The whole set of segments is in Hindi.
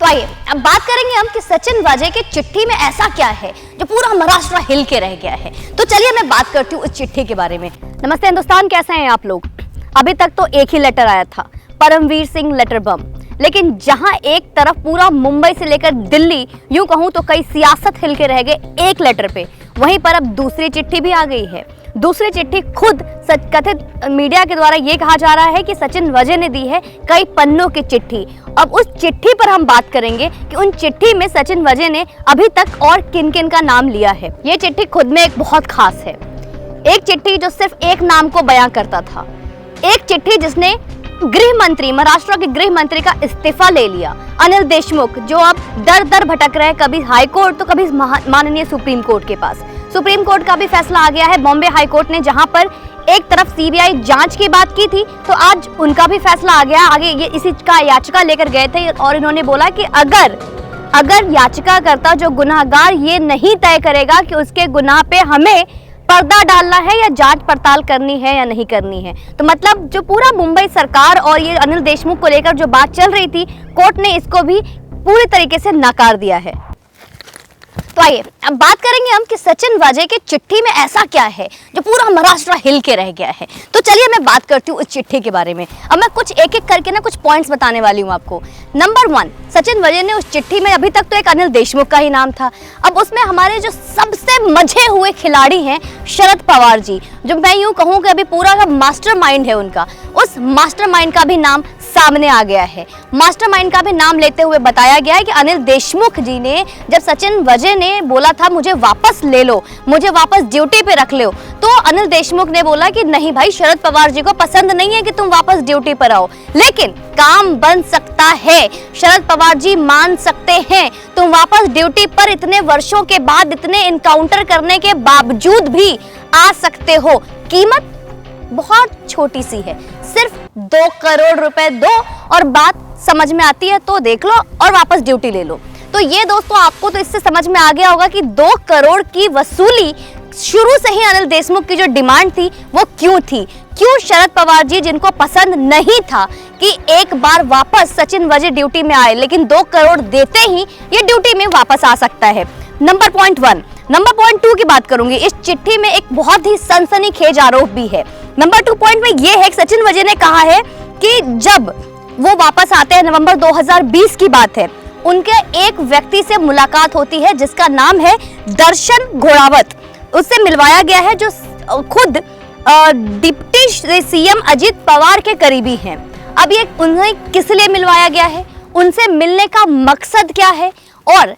तो आइए अब बात करेंगे हम कि सचिन वाजे की चिट्ठी में ऐसा क्या है जो पूरा महाराष्ट्र हिल के रह गया है। तो चलिए मैं बात करती हूँ उस चिट्ठी के बारे में। नमस्ते हिंदुस्तान, कैसे हैं आप लोग। अभी तक तो एक ही लेटर आया था, परमवीर सिंह लेटर बम, लेकिन जहां एक तरफ पूरा मुंबई से लेकर दिल्ली, यूं कहूं तो कई सियासत हिल के रह गए एक लेटर पे, वहीं पर अब दूसरी चिट्ठी भी आ गई है। दूसरी चिट्ठी खुद कथित मीडिया के द्वारा ये कहा जा रहा है कि सचिन वाजे ने दी है कई पन्नों की चिट्ठी। अब उस चिट्ठी पर हम बात करेंगे कि उन चिट्ठी में सचिन वाजे ने अभी तक और किन किन का नाम लिया है। ये चिट्ठी खुद में एक बहुत खास है, एक चिट्ठी जो सिर्फ एक नाम को बयां करता था, एक चिट्ठी जिसने गृह मंत्री, महाराष्ट्र के गृह मंत्री का इस्तीफा ले लिया, अनिल देशमुख, जो अब दर दर भटक रहे हैं, कभी हाई कोर्ट तो कभी माननीय सुप्रीम कोर्ट के पास। सुप्रीम कोर्ट का भी फैसला आ गया है, बॉम्बे हाई कोर्ट ने जहां पर एक तरफ सीबीआई जांच की बात की थी, तो आज उनका भी फैसला आ गया। आगे ये इसी का याचिका लेकर गए थे और इन्होंने बोला कि अगर याचिकाकर्ता जो गुनाहगार ये नहीं तय करेगा कि उसके गुनाह पे हमें पर्दा डालना है या जांच पड़ताल करनी है या नहीं करनी है, तो मतलब जो पूरा मुंबई सरकार और ये अनिल देशमुख को लेकर जो बात चल रही थी, कोर्ट ने इसको भी पूरी तरीके से नकार दिया है। तो आइए अब बात करेंगे हम कि सचिन वाजे की चिट्ठी में ऐसा क्या है जो पूरा महाराष्ट्र हिल के रह गया है। तो चलिए मैं बात करती हूँ उस चिट्ठी के बारे में। अब मैं कुछ एक एक करके ना कुछ पॉइंट्स बताने वाली हूँ आपको। नंबर 1, सचिन वाजे ने उस चिट्ठी में अभी तक तो एक अनिल देशमुख का ही नाम था, अब उसमें हमारे जो सबसे मजे हुए खिलाड़ी हैं शरद पवार जी, जो मैं यूं कहूँ कि अभी पूरा का मास्टरमाइंड है उनका, उस मास्टरमाइंड का भी नाम सामने आ गया है। मास्टरमाइंड का भी नाम लेते हुए बताया गया है कि अनिल देशमुख जी ने जब सचिन वाजे ने बोला था मुझे वापस ले लो, मुझे वापस ड्यूटी पे रख लो, तो अनिल देशमुख ने बोला कि नहीं भाई, शरद पवार जी को पसंद नहीं है कि तुम वापस ड्यूटी पर आओ, लेकिन काम बन सकता है, शरद पवार जी मान सकते हैं, तुम वापस ड्यूटी पर इतने वर्षों के बाद, इतने इनकाउंटर करने के बावजूद भी आ सकते हो। कीमत बहुत छोटी सी है, सिर्फ 2 करोड़ रुपए दो और बात समझ में आती है तो देख लो और वापस ड्यूटी ले लो। तो ये दोस्तों आपको तो इससे समझ में आ गया होगा कि 2 करोड़ की वसूली शुरू से ही अनिल देशमुख की जो डिमांड थी वो क्यों थी, क्यों शरद पवार जी जिनको पसंद नहीं था कि एक बार वापस सचिन वाजे ड्यूटी में आए, लेकिन 2 करोड़ देते ही ये ड्यूटी में वापस आ सकता है। Number point 1। नंबर पॉइंट 2 की बात करूंगी। इस चिट्ठी में एक बहुत ही सनसनीखेज आरोप भी है। नंबर 2 पॉइंट में ये है कि सचिन वाजे ने कहा है कि जब वो वापस आते हैं, नवंबर 2020 की बात है, उनके एक व्यक्ति से मुलाकात होती है जिसका नाम है दर्शन घोड़ावत। उससे मिलवाया गया है जो खुद डिप्टी सीएम अजित पवार के करीबी हैं। अब ये उन्हें किस लिए मिलवाया गया है, उनसे मिलने का मकसद क्या है और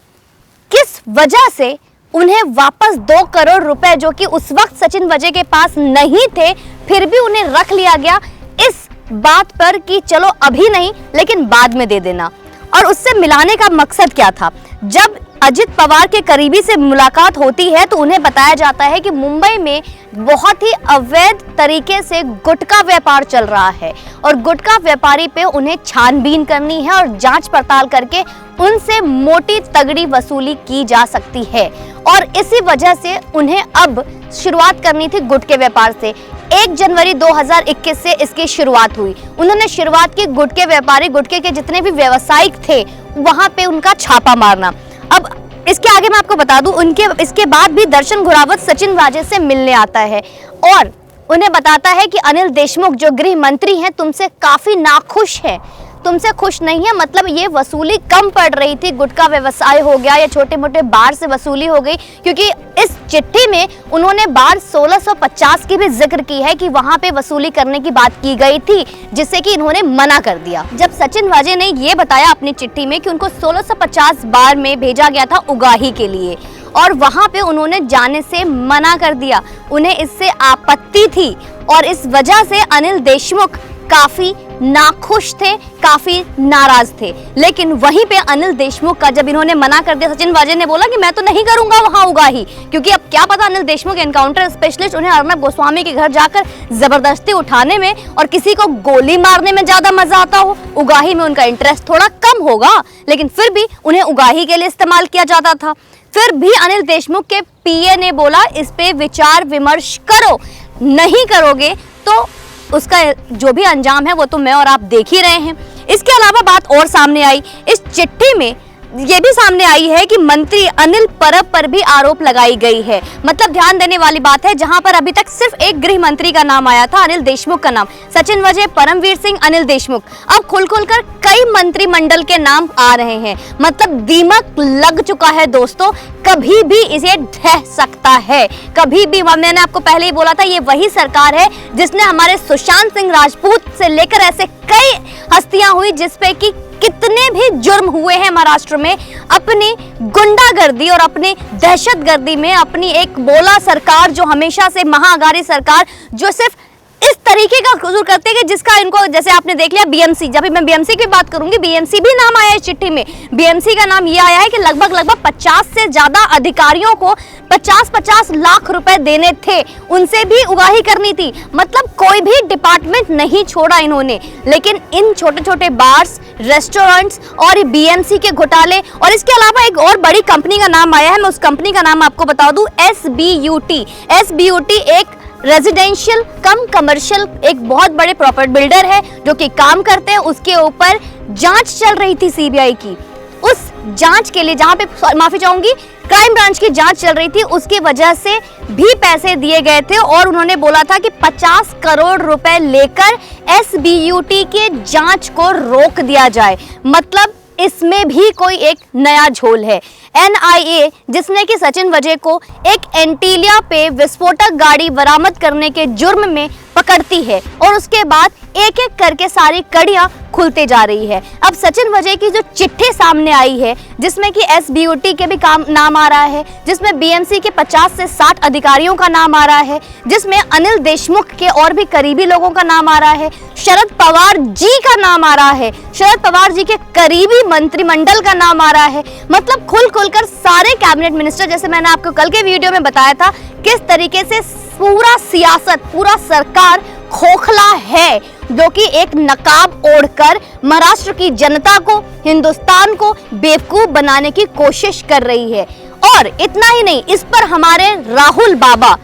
किस वजह से उन्हें वापस 2 करोड़ रुपए जो कि उस वक्त सचिन वाजे के पास नहीं थे फिर भी उन्हें रख लिया गया, इस बात पर कि चलो अभी नहीं लेकिन बाद में दे देना। और उससे मिलाने का मकसद क्या था, जब अजित पवार के करीबी से मुलाकात होती है तो उन्हें बताया जाता है कि मुंबई में बहुत ही अवैध तरीके से गुटखा व्यापार चल रहा है और गुटखा व्यापारी पे उन्हें छानबीन करनी है और जांच पड़ताल करके उनसे मोटी तगड़ी वसूली की जा सकती है। और इसी वजह से उन्हें अब शुरुआत करनी थी गुटखे व्यापार से। 1 जनवरी 2021 से इसकी शुरुआत हुई। उन्होंने शुरुआत की गुटखे व्यापारी, गुटखे के जितने भी व्यवसायिक थे वहां पे उनका छापा मारना। अब इसके आगे मैं आपको बता दूं, इसके बाद भी दर्शन घोड़ावत सचिन वाजे से मिलने आता है और उन्हें बताता है कि अनिल देशमुख जो गृह मंत्री हैं तुमसे काफी नाखुश है, तुमसे खुश नहीं है, मतलब ये वसूली कम पड़ रही थी, गुटखा व्यवसाय हो गया या छोटे मोटे बार से वसूली हो गई, क्योंकि इस चिट्ठी में उन्होंने बार 1650 की भी जिक्र की है कि वहां पे वसूली करने की बात की गई थी, जिससे कि इन्होंने मना कर दिया। जब सचिन वाजे ने ये बताया अपनी चिट्ठी में कि उनको 1650 बार में भेजा गया था उगाही के लिए और वहां पे उन्होंने जाने से मना कर दिया, उन्हें इससे आपत्ति थी और इस वजह से अनिल देशमुख काफी नाखुश थे, काफी नाराज थे। लेकिन वहीं पे अनिल देशमुख का जब इन्होंने मना कर दिया, सचिन वाजे ने बोला कि मैं तो नहीं करूंगा वहां उगाही, क्योंकि अब क्या पता अनिल देशमुख एनकाउंटर स्पेशलिस्ट, उन्हें अर्नब गोस्वामी के घर जाकर जबरदस्ती उठाने में और किसी को गोली मारने में ज्यादा मजा आता हो, उगाही में उनका इंटरेस्ट थोड़ा कम होगा, लेकिन फिर भी उन्हें उगाही के लिए इस्तेमाल किया जाता था। फिर भी अनिल देशमुख के पीए ने बोला इस पे विचार विमर्श करो, नहीं करोगे तो उसका जो भी अंजाम है वो तो मैं और आप देख ही रहे हैं। इसके अलावा बात और सामने आई, इस चिट्ठी में ये भी सामने आई है कि मंत्री अनिल परब पर भी आरोप लगाई गई है। मतलब ध्यान देने वाली बात है, जहां पर अभी तक सिर्फ एक गृह मंत्री का नाम आया था, अनिल देशमुख का नाम, सचिन वाजे, परमवीर सिंह, अनिल देशमुख, अब खुलकर कई मंत्रिमंडल के नाम आ रहे हैं। मतलब दीमक लग चुका है दोस्तों, कभी भी इसे ढह सकता है, कभी भी। मैंने आपको पहले ही बोला था, ये वही सरकार है जिसने हमारे सुशांत सिंह राजपूत से लेकर ऐसे कई हस्तियां हुई जिसपे कि कितने भी जुर्म हुए हैं महाराष्ट्र में, अपनी गुंडागर्दी और अपनी दहशतगर्दी में, अपनी एक बोला सरकार जो हमेशा से महाअघारी सरकार जो सिर्फ इस तरीके का कसूर करते हैं कि जिसका इनको, जैसे आपने देख लिया बीएमसी, जब भी मैं बीएमसी की बात करूंगी, बीएमसी भी नाम आया है इस चिट्ठी में। बीएमसी का नाम ये आया है कि लगभग 50 से ज्यादा अधिकारियों को 50-50 लाख रुपए देने थे, उनसे भी उगाही करनी थी। मतलब कोई भी डिपार्टमेंट नहीं छोड़ा इन्होंने। लेकिन इन छोटे छोटे बार्स, रेस्टोरेंट्स और बीएमसी के घोटाले, और इसके अलावा एक और बड़ी कंपनी का नाम आया है, मैं उस कंपनी का नाम आपको बता दूं, SBUT। SBUT एक रेजिडेंशियल कम कमर्शियल एक बहुत बड़े प्रॉपर्टी बिल्डर है जो कि काम करते हैं। उसके ऊपर जांच चल रही थी सीबीआई की। उस जांच के लिए, जहां पे माफी चाहूंगी, क्राइम ब्रांच की जांच चल रही थी, उसकी वजह से भी पैसे दिए गए थे और उन्होंने बोला था कि 50 करोड़ रुपए लेकर SBUT के जांच को रोक दिया जाए। मतलब इसमें भी कोई एक नया झोल है। NIA जिसने कि सचिन वाजे को एक एंटीलिया पे विस्फोटक गाड़ी बरामद करने के जुर्म में पकड़ती है और उसके बाद एक एक करके सारी कड़ियां खुलते जा रही है। अब सचिन वाजे की जो चिट्ठी सामने आई है, जिसमें कि SBUT के भी नाम आ रहा है, जिसमें BMC के 50 से 60 अधिकारियों का नाम आ रहा है, जिसमें अनिल देशमुख के और भी करीबी लोगों का नाम आ रहा है, शरद पवार जी का नाम आ रहा है, शरद पवार जी के करीबी मंत्रिमंडल का नाम आ रहा है। मतलब खुलकर सारे कैबिनेट मिनिस्टर, जैसे मैंने आपको कल के वीडियो में बताया था, किस तरीके से पूरा सियासत, पूरा सरकार खोखला है, जो कि एक नकाब ओढ़कर महाराष्ट्र की जनता को, हिंदुस्तान को बेवकूफ बनाने की कोशिश कर रही है। और इतना ही नहीं, इस पर हमारे राहुल बाबा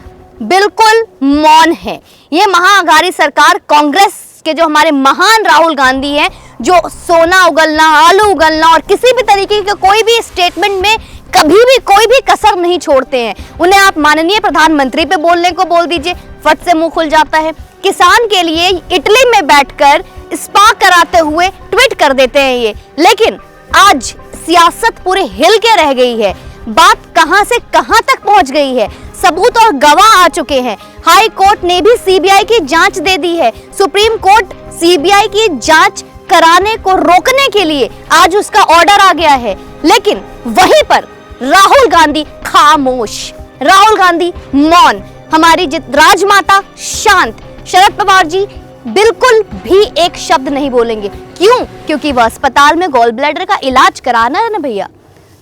बिल्कुल मौन है। ये महाअघारी सरकार, कांग्रेस के जो हमारे महान राहुल गांधी हैं, जो सोना उगलना, आलू उगलना और किसी भी तरीके के कोई भी स्टेटमेंट में कभी भी कोई भी कसर नहीं छोड़ते हैं। उन्हें आप माननीय प्रधानमंत्री पे बोलने को बोल दीजिए, फट से मुंह खुल जाता है। किसान के लिए इटली में बैठकर स्पा कराते हुए ट्वीट कर देते हैं ये। लेकिन आज सियासत पूरे हिल के रह गई है। बात कहां से कहां तक पहुंच गई है, सबूत और गवाह आ चुके हैं। हाई कोर्ट ने भी सीबीआई की जांच दे दी है। सुप्रीम कोर्ट सीबीआई की जांच कराने को रोकने के लिए आज उसका ऑर्डर आ गया है। लेकिन वहीं पर राहुल गांधी खामोश, राहुल गांधी मौन, हमारी राजमाता शांत, शरद पवार जी बिल्कुल भी एक शब्द नहीं बोलेंगे। क्यों? क्योंकि वह अस्पताल में गॉल ब्लैडर का इलाज कराना है ना भैया।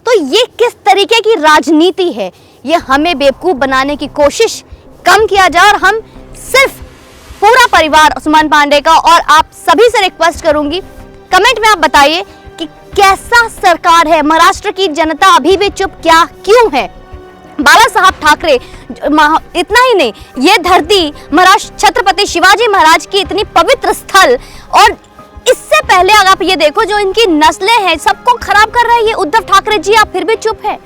तो ये किस तरीके की राजनीति है? ये हमें बेवकूफ बनाने की कोशिश कम किया जाए। और हम सिर्फ पूरा परिवार सुमन पांडे का और आप सभी से रिक्वेस्ट करूंगी, कमेंट में आप बताइए कि कैसा सरकार है। महाराष्ट्र की जनता अभी भी चुप क्यों है? बाला साहब ठाकरे, इतना ही नहीं, ये धरती महाराष्ट्र छत्रपति शिवाजी महाराज की इतनी पवित्र स्थल, और इससे पहले अगर आप ये देखो जो इनकी नस्लें हैं, सबको खराब कर रहा है ये उद्धव ठाकरे जी। आप फिर भी चुप है,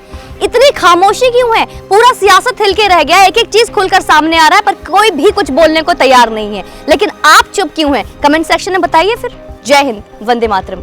इतनी खामोशी क्यों है? पूरा सियासत हिल के रह गया है, एक एक चीज खुलकर सामने आ रहा है, पर कोई भी कुछ बोलने को तैयार नहीं है। लेकिन आप चुप क्यों हैं? कमेंट सेक्शन में बताइए। फिर जय हिंद, वंदे मातरम।